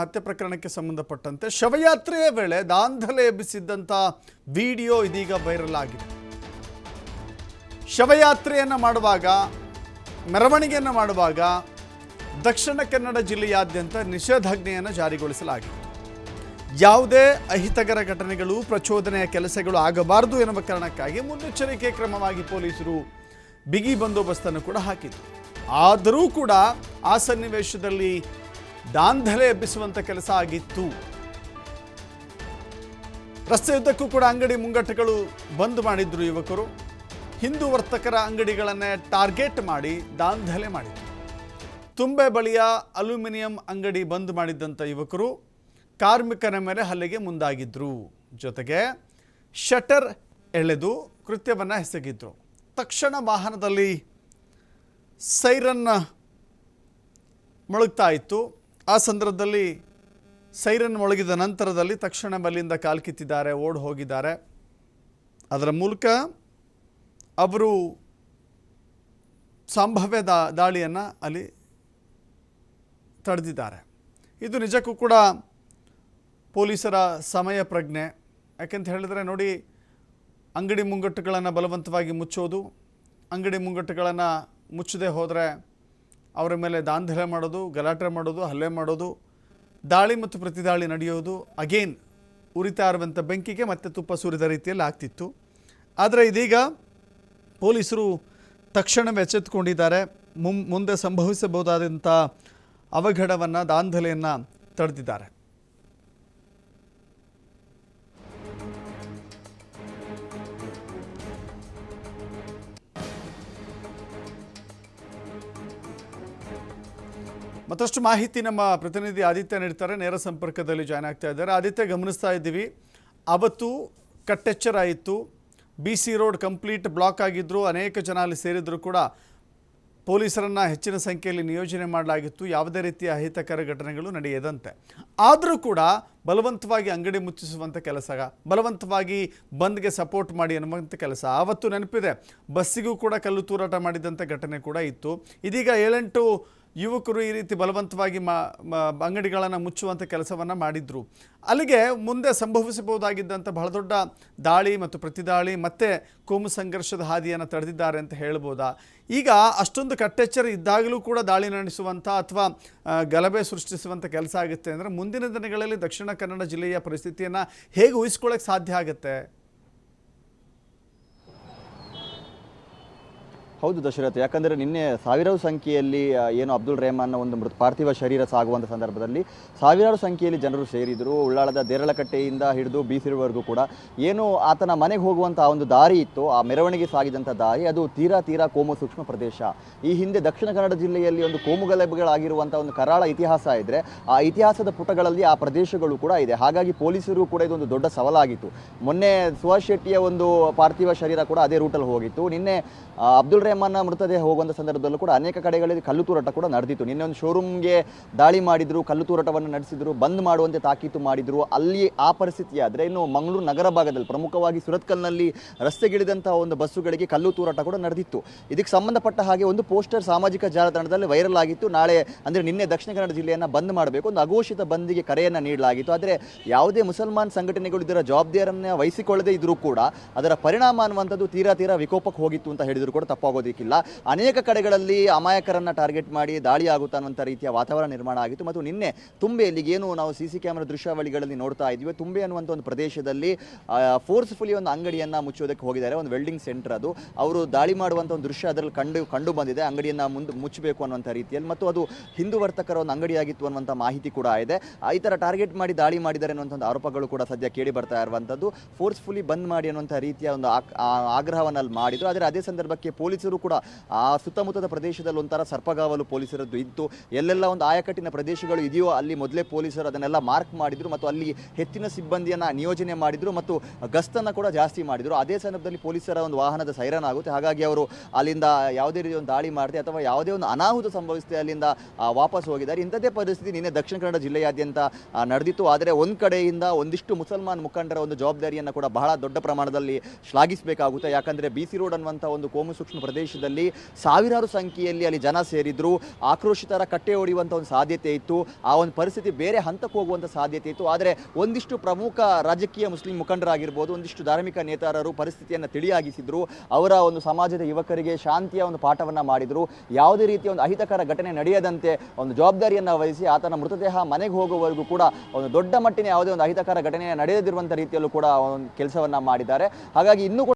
ಹತ್ಯೆ ಪ್ರಕರಣಕ್ಕೆ ಸಂಬಂಧಪಟ್ಟಂತೆ ಶವಯಾತ್ರೆಯ ವೇಳೆ ದಾಂಧಲೆ ಎಬ್ಬಿಸಿದ್ದಂಥ ವಿಡಿಯೋ ಇದೀಗ ವೈರಲ್ ಆಗಿದೆ. ಶವಯಾತ್ರೆಯನ್ನು ಮಾಡುವಾಗ, ಮೆರವಣಿಗೆಯನ್ನು ಮಾಡುವಾಗ ದಕ್ಷಿಣ ಕನ್ನಡ ಜಿಲ್ಲೆಯಾದ್ಯಂತ ನಿಷೇಧಾಜ್ಞೆಯನ್ನು ಜಾರಿಗೊಳಿಸಲಾಗಿದೆ. ಯಾವುದೇ ಅಹಿತಕರ ಘಟನೆಗಳು, ಪ್ರಚೋದನೆಯ ಕೆಲಸಗಳು ಆಗಬಾರದು ಎನ್ನುವ ಕಾರಣಕ್ಕಾಗಿ ಮುನ್ನೆಚ್ಚರಿಕೆ ಕ್ರಮವಾಗಿ ಪೊಲೀಸರು ಬಿಗಿ ಬಂದೋಬಸ್ತನ್ನು ಕೂಡ ಹಾಕಿದರು. ಆದರೂ ಕೂಡ ಆ ಸನ್ನಿವೇಶದಲ್ಲಿ ದಾಂಧಲೆ ಎಬ್ಬಿಸುವಂಥ ಕೆಲಸ ಆಗಿತ್ತು. ರಸ್ತೆಯುದ್ದಕ್ಕೂ ಕೂಡ ಅಂಗಡಿ ಮುಂಗಟ್ಟುಗಳು ಬಂದ್ ಮಾಡಿದ್ರು ಯುವಕರು. ಹಿಂದೂ ವರ್ತಕರ ಅಂಗಡಿಗಳನ್ನೇ ಟಾರ್ಗೆಟ್ ಮಾಡಿ ದಾಂಧಲೆ ಮಾಡಿದರು. ತುಂಬೆ ಬಳಿಯ ಅಲ್ಯೂಮಿನಿಯಂ ಅಂಗಡಿ ಬಂದ್ ಮಾಡಿದ್ದಂಥ ಯುವಕರು ಕಾರ್ಮಿಕರ ಮೇಲೆ ಹಲ್ಲೆಗೆ ಮುಂದಾಗಿದ್ದರು. ಜೊತೆಗೆ ಶಟರ್ ಎಳೆದು ಕೃತ್ಯವನ್ನು ಎಸಗಿದ್ರು. ತಕ್ಷಣ ವಾಹನದಲ್ಲಿ ಸೈರನ್ ಮೊಳಗ್ತಾ ಇತ್ತು. ಆ ಸಂದರ್ಭದಲ್ಲಿ ಸೈರನ್ ಮೊಳಗಿದ ನಂತರದಲ್ಲಿ ತಕ್ಷಣ ಅಲ್ಲಿಂದ ಕಾಲ್ಕಿತ್ತಿದ್ದಾರೆ, ಓಡಿ ಹೋಗಿದ್ದಾರೆ. ಅದರ ಮೂಲಕ ಅವರು ಸಂಭಾವ್ಯ ದಾಳಿಯನ್ನು ಅಲ್ಲಿ ತಡೆದಿದ್ದಾರೆ. ಇದು ನಿಜಕ್ಕೂ ಕೂಡ ಪೊಲೀಸರ ಸಮಯ ಪ್ರಜ್ಞೆ. ಯಾಕೆಂತ ಹೇಳಿದ್ರೆ ನೋಡಿ, ಅಂಗಡಿ ಮುಂಗಟ್ಟುಗಳನ್ನು ಬಲವಂತವಾಗಿ ಮುಚ್ಚೋದು, ಅಂಗಡಿ ಮುಂಗಟ್ಟುಗಳನ್ನು ಮುಚ್ಚದೆ ಹೋದರೆ ಅವರ ಮೇಲೆ ದಾಂಧಲೆ ಮಾಡೋದು, ಗಲಾಟೆ ಮಾಡೋದು, ಹಲ್ಲೆ ಮಾಡೋದು, ದಾಳಿ ಮತ್ತು ಪ್ರತಿದಾಳಿ ನಡೆಯೋದು, ಅಗೇನ್ ಉರಿತಾ ಇರುವಂಥ ಬೆಂಕಿಗೆ ಮತ್ತೆ ತುಪ್ಪ ಸುರಿದ ರೀತಿಯಲ್ಲಿ ಆಗ್ತಿತ್ತು. ಆದರೆ ಇದೀಗ ಪೊಲೀಸರು ತಕ್ಷಣವೇ ಎಚ್ಚೆತ್ತುಕೊಂಡಿದ್ದಾರೆ. ಮುಂದೆ ಸಂಭವಿಸಬಹುದಾದಂಥ ಅವಘಡವನ್ನು, ದಾಂಧಲೆಯನ್ನು ತಡೆದಿದ್ದಾರೆ. ಮತ್ತಷ್ಟು ಮಾಹಿತಿ ನಮ್ಮ ಪ್ರತಿನಿಧಿ ಆದಿತ್ಯ ನೀಡ್ತಾರೆ. ನೇರ ಸಂಪರ್ಕದಲ್ಲಿ ಜಾಯ್ನ್ ಆಗ್ತಾ ಇದ್ದಾರೆ. ಆದಿತ್ಯ, ಗಮನಿಸ್ತಾ ಇದ್ದೀವಿ, ಅವತ್ತು ಕಟ್ಟೆಚ್ಚರ ಇತ್ತು. BC ರೋಡ್ ಕಂಪ್ಲೀಟ್ ಬ್ಲಾಕ್ ಆಗಿದ್ದರು. ಅನೇಕ ಜನ ಅಲ್ಲಿ ಸೇರಿದ್ರು ಕೂಡ ಪೊಲೀಸರನ್ನು ಹೆಚ್ಚಿನ ಸಂಖ್ಯೆಯಲ್ಲಿ ನಿಯೋಜನೆ ಮಾಡಲಾಗಿತ್ತು, ಯಾವುದೇ ರೀತಿಯ ಅಹಿತಕರ ಘಟನೆಗಳು ನಡೆಯದಂತೆ. ಆದರೂ ಕೂಡ ಬಲವಂತವಾಗಿ ಅಂಗಡಿ ಮುಚ್ಚಿಸುವಂಥ ಕೆಲಸ, ಬಲವಂತವಾಗಿ ಬಂದ್ಗೆ ಸಪೋರ್ಟ್ ಮಾಡಿ ಅನ್ನುವಂಥ ಕೆಲಸ ಆವತ್ತು ನೆನಪಿದೆ. ಬಸ್ಸಿಗೂ ಕೂಡ ಕಲ್ಲು ತೂರಾಟ ಮಾಡಿದಂಥ ಘಟನೆ ಕೂಡ ಇತ್ತು. ಇದೀಗ 7-8 ಯುವಕರು ಈ ರೀತಿ ಬಲವಂತವಾಗಿ ಅಂಗಡಿಗಳನ್ನು ಮುಚ್ಚುವಂಥ ಕೆಲಸವನ್ನು ಮಾಡಿದರು. ಅಲ್ಲಿಗೆ ಮುಂದೆ ಸಂಭವಿಸಬಹುದಾಗಿದ್ದಂಥ ಬಹಳ ದೊಡ್ಡ ದಾಳಿ ಮತ್ತು ಪ್ರತಿದಾಳಿ, ಮತ್ತೆ ಕೋಮು ಸಂಘರ್ಷದ ಹಾದಿಯನ್ನು ತಡೆದಿದ್ದಾರೆ ಅಂತ ಹೇಳ್ಬೋದಾ? ಈಗ ಅಷ್ಟೊಂದು ಕಟ್ಟೆಚ್ಚರ ಇದ್ದಾಗಲೂ ಕೂಡ ದಾಳಿ ನಡೆಸುವಂಥ ಅಥವಾ ಗಲಭೆ ಸೃಷ್ಟಿಸುವಂಥ ಕೆಲಸ ಆಗುತ್ತೆ ಅಂದರೆ ಮುಂದಿನ ದಿನಗಳಲ್ಲಿ ದಕ್ಷಿಣ ಕನ್ನಡ ಜಿಲ್ಲೆಯ ಪರಿಸ್ಥಿತಿಯನ್ನು ಹೇಗೆ ಊಹಿಸ್ಕೊಳ್ಳೋಕ್ಕೆ ಸಾಧ್ಯ ಆಗುತ್ತೆ? ಹೌದು ದಶರಥ್, ಯಾಕಂದರೆ ನಿನ್ನೆ ಸಾವಿರಾರು ಸಂಖ್ಯೆಯಲ್ಲಿ ಏನು ಅಬ್ದುಲ್ ರೆಹಮಾನ್ನ ಒಂದು ಪಾರ್ಥಿವ ಶರೀರ ಸಾಗುವಂಥ ಸಂದರ್ಭದಲ್ಲಿ ಸಾವಿರಾರು ಸಂಖ್ಯೆಯಲ್ಲಿ ಜನರು ಸೇರಿದರು. ಉಳ್ಳಾಳದ ದೇರಳಕಟ್ಟೆಯಿಂದ ಹಿಡಿದು BC ರೋಡ್ವರೆಗೂ ಕೂಡ ಏನು ಆತನ ಮನೆಗೆ ಹೋಗುವಂಥ ಒಂದು ದಾರಿ ಇತ್ತು, ಆ ಮೆರವಣಿಗೆ ಸಾಗಿದಂಥ ದಾರಿ, ಅದು ತೀರಾ ಕೋಮು ಸೂಕ್ಷ್ಮ ಪ್ರದೇಶ. ಈ ಹಿಂದೆ ದಕ್ಷಿಣ ಕನ್ನಡ ಜಿಲ್ಲೆಯಲ್ಲಿ ಒಂದು ಕೋಮು ಗಲಭೆಗಳಾಗಿರುವಂಥ ಒಂದು ಕರಾಳ ಇತಿಹಾಸ ಇದ್ದರೆ ಆ ಇತಿಹಾಸದ ಪುಟಗಳಲ್ಲಿ ಆ ಪ್ರದೇಶಗಳು ಕೂಡ ಇದೆ. ಹಾಗಾಗಿ ಪೊಲೀಸರು ಕೂಡ ಇದೊಂದು ದೊಡ್ಡ ಸವಾಲಾಗಿತ್ತು. ಮೊನ್ನೆ ಸುಹಾಸ್ ಶೆಟ್ಟಿಯ ಒಂದು ಪಾರ್ಥಿವ ಶರೀರ ಕೂಡ ಅದೇ ರೂಟಲ್ಲಿ ಹೋಗಿತ್ತು. ನಿನ್ನೆ ಅಬ್ದುಲ್ ರೆಹಮಾನ್ನ ಮೃತದೇಹ ಹೋಗುವಂಥ ಸಂದರ್ಭದಲ್ಲೂ ಕೂಡ ಅನೇಕ ಕಡೆಗಳಲ್ಲಿ ಕಲ್ಲು ತೂರಾಟ ಕೂಡ ನಡೆದಿತ್ತು. ನಿನ್ನೆ ಒಂದು ಶೋರೂಮ್ಗೆ ದಾಳಿ ಮಾಡಿದ್ರು, ಕಲ್ಲು ತೂರಾಟವನ್ನು ನಡೆಸಿದ್ರು, ಬಂದ್ ಮಾಡುವಂತೆ ತಾಕೀತು ಮಾಡಿದ್ರು. ಅಲ್ಲಿ ಆ ಪರಿಸ್ಥಿತಿ ಆದರೆ ಇನ್ನು ಮಂಗಳೂರು ನಗರ ಭಾಗದಲ್ಲಿ, ಪ್ರಮುಖವಾಗಿ ಸುರತ್ಕಲ್ನಲ್ಲಿ ರಸ್ತೆಗಿಳಿದಂಥ ಒಂದು ಬಸ್ಸುಗಳಿಗೆ ಕಲ್ಲು ತೂರಾಟ ಕೂಡ ನಡೆದಿತ್ತು. ಇದಕ್ಕೆ ಸಂಬಂಧಪಟ್ಟ ಹಾಗೆ ಒಂದು ಪೋಸ್ಟರ್ ಸಾಮಾಜಿಕ ಜಾಲತಾಣದಲ್ಲಿ ವೈರಲ್ ಆಗಿತ್ತು. ನಾಳೆ ಅಂದರೆ ನಿನ್ನೆ ದಕ್ಷಿಣ ಕನ್ನಡ ಜಿಲ್ಲೆಯನ್ನು ಬಂದ್ ಮಾಡಬೇಕು, ಒಂದು ಅಘೋಷಿತ ಬಂದ್ಗೆ ಕರೆಯನ್ನು ನೀಡಲಾಗಿತ್ತು. ಆದರೆ ಯಾವುದೇ ಮುಸಲ್ಮಾನ್ ಸಂಘಟನೆಗಳು ಇದರ ಜವಾಬ್ದಾರಿಯನ್ನು ವಹಿಸಿಕೊಳ್ಳದೇ ಇದ್ರೂ ಕೂಡ ಅದರ ಪರಿಣಾಮ ಅನ್ನುವಂಥದ್ದು ತೀರಾ ವಿಕೋಪಕ್ಕೆ ಹೋಗಿತ್ತು ಅಂತ ಹೇಳಿದ್ರು ಕೂಡ ತಪ್ಪಾಗೋದಿಕ್ಕಿಲ್ಲ. ಅನೇಕ ಕಡೆಗಳಲ್ಲಿ ಅಮಾಯಕರನ್ನು ಟಾರ್ಗೆಟ್ ಮಾಡಿ ದಾಳಿ ಆಗುತ್ತಾ ಅನ್ನುವಂಥ ರೀತಿಯ ವಾತಾವರಣ ನಿರ್ಮಾಣ ಆಗಿತ್ತು. ಮತ್ತು ನಿನ್ನೆ ತುಂಬೆಯಲ್ಲಿ ಏನು ನಾವು CC ಕ್ಯಾಮೆರಾ ದೃಶ್ಯಾವಳಿಗಳಲ್ಲಿ ನೋಡ್ತಾ ಇದ್ವಿ, ತುಂಬೆ ಅನ್ನುವಂಥ ಒಂದು ಪ್ರದೇಶದಲ್ಲಿ ಫೋರ್ಸ್ಫುಲಿ ಒಂದು ಅಂಗಡಿಯನ್ನು ಮುಚ್ಚೋದಕ್ಕೆ ಹೋಗಿದ್ದಾರೆ. ಒಂದು ವೆಲ್ಡಿಂಗ್ ಸೆಂಟರ್ ಅದು. ಅವರು ದಾಳಿ ಮಾಡುವಂಥ ಒಂದು ದೃಶ್ಯ ಅದರಲ್ಲಿ ಕಂಡು ಬಂದಿದೆ. ಅಂಗಡಿಯನ್ನು ಮುಚ್ಚಬೇಕು ಅನ್ನುವಂಥ ರೀತಿಯಲ್ಲಿ, ಮತ್ತು ಅದು ಹಿಂದೂ ವರ್ತಕರ ಒಂದು ಅಂಗಡಿಯಾಗಿತ್ತು ಅನ್ನುವಂಥ ಮಾಹಿತಿ ಕೂಡ ಇದೆ. ಈ ಥರ ಟಾರ್ಗೆಟ್ ಮಾಡಿ ದಾಳಿ ಮಾಡಿದ್ದಾರೆ ಅನ್ನುವಂಥ ಆರೋಪಗಳು ಕೂಡ ಸದ್ಯ ಕೇಳಿ ಬರ್ತಾ ಇರುವಂಥದ್ದು. ಫೋರ್ಸ್ಫುಲಿ ಬಂದ್ ಮಾಡಿ ಅನ್ನುವಂಥ ರೀತಿಯ ಒಂದು ಆಗ್ರಹವನ್ನು ಅಲ್ಲಿ ಮಾಡಿದ್ರು. ಆದರೆ ಅದೇ ಸಂದರ್ಭಕ್ಕೆ ಪೊಲೀಸರು ಕೂಡ ಆ ಸುತ್ತಮುತ್ತದ ಪ್ರದೇಶದಲ್ಲಿ ಒಂಥರ ಸರ್ಪಗಾವಲು ಪೊಲೀಸರದ್ದು ಇತ್ತು. ಎಲ್ಲೆಲ್ಲ ಒಂದು ಆಯಕಟ್ಟಿನ ಪ್ರದೇಶಗಳು ಇದೆಯೋ ಅಲ್ಲಿ ಮೊದಲೇ ಪೊಲೀಸರು ಅದನ್ನೆಲ್ಲ ಮಾರ್ಕ್ ಮಾಡಿದ್ರು ಮತ್ತು ಅಲ್ಲಿ ಹೆಚ್ಚಿನ ಸಿಬ್ಬಂದಿಯನ್ನು ನಿಯೋಜನೆ ಮಾಡಿದ್ರು ಮತ್ತು ಗಸ್ತನ್ನು ಕೂಡ ಜಾಸ್ತಿ ಮಾಡಿದ್ರು. ಅದೇ ಸಂದರ್ಭದಲ್ಲಿ ಪೊಲೀಸರ ಒಂದು ವಾಹನದ ಸೈರನ್ ಆಗುತ್ತೆ. ಹಾಗಾಗಿ ಅವರು ಅಲ್ಲಿಂದ ಯಾವುದೇ ರೀತಿ ಒಂದು ದಾಳಿ ಮಾಡದೆ ಅಥವಾ ಯಾವುದೇ ಒಂದು ಅನಾಹುತ ಸಂಭವಿಸದೆ ಅಲ್ಲಿಂದ ವಾಪಸ್ ಹೋಗಿದ್ದಾರೆ. ಇಂಥದ್ದೇ ಪರಿಸ್ಥಿತಿ ನಿನ್ನೆ ದಕ್ಷಿಣ ಕನ್ನಡ ಜಿಲ್ಲೆಯಾದ್ಯಂತ ನಡೆದಿತ್ತು. ಆದರೆ ಒಂದು ಕಡೆಯಿಂದ ಒಂದಿಷ್ಟು ಮುಸಲ್ಮಾನ್ ಮುಖಂಡರ ಒಂದು ಜವಾಬ್ದಾರಿಯನ್ನು ಕೂಡ ಬಹಳ ದೊಡ್ಡ ಪ್ರಮಾಣದಲ್ಲಿ ಶ್ಲಾಘಿಸಬೇಕಾಗುತ್ತೆ. ಯಾಕಂದರೆ BC ರೋಡ್ ಅನ್ನುವಂಥ ಒಂದು ಕೋಮು ಸೂಕ್ಷ್ಮ ಪ್ರದೇಶದಲ್ಲಿ ಸಾವಿರಾರು ಸಂಖ್ಯೆಯಲ್ಲಿ ಅಲ್ಲಿ ಜನ ಸೇರಿದ್ರು, ಆಕ್ರೋಶಿತರ ಕಟ್ಟೆ ಹೊಡೆಯುವಂಥ ಒಂದು ಸಾಧ್ಯತೆ ಇತ್ತು. ಆ ಒಂದು ಪರಿಸ್ಥಿತಿ ಬೇರೆ ಹಂತಕ್ಕೆ ಹೋಗುವಂಥ ಸಾಧ್ಯತೆ ಇತ್ತು. ಆದರೆ ಒಂದಿಷ್ಟು ಪ್ರಮುಖ ರಾಜಕೀಯ ಮುಸ್ಲಿಂ ಮುಖಂಡರಾಗಿರ್ಬೋದು, ಒಂದಿಷ್ಟು ಧಾರ್ಮಿಕ ನೇತಾರರು ಪರಿಸ್ಥಿತಿಯನ್ನು ತಿಳಿಯಾಗಿಸಿದ್ರು. ಅವರ ಒಂದು ಸಮಾಜದ ಯುವಕರಿಗೆ ಶಾಂತಿಯ ಒಂದು ಪಾಠವನ್ನು ಮಾಡಿದರು. ಯಾವುದೇ ರೀತಿಯ ಒಂದು ಅಹಿತಕರ ಘಟನೆ ನಡೆಯದಂತೆ ಒಂದು ಜವಾಬ್ದಾರಿಯನ್ನು ವಹಿಸಿ ಆತನ ಮೃತದೇಹ ಮನೆಗೆ ಹೋಗುವವರೆಗೂ ಕೂಡ ಒಂದು ದೊಡ್ಡ ಮಟ್ಟಿನ ಯಾವುದೇ ಒಂದು ಅಹಿತಕರ ಘಟನೆ ನಡೆಯದಿರುವಂಥ ರೀತಿಯಲ್ಲೂ ಕೂಡ ಒಂದು ಕೆಲಸವನ್ನು ಮಾಡಿದ್ದಾರೆ. ಹಾಗಾಗಿ ಇನ್ನೂ ಕೂಡ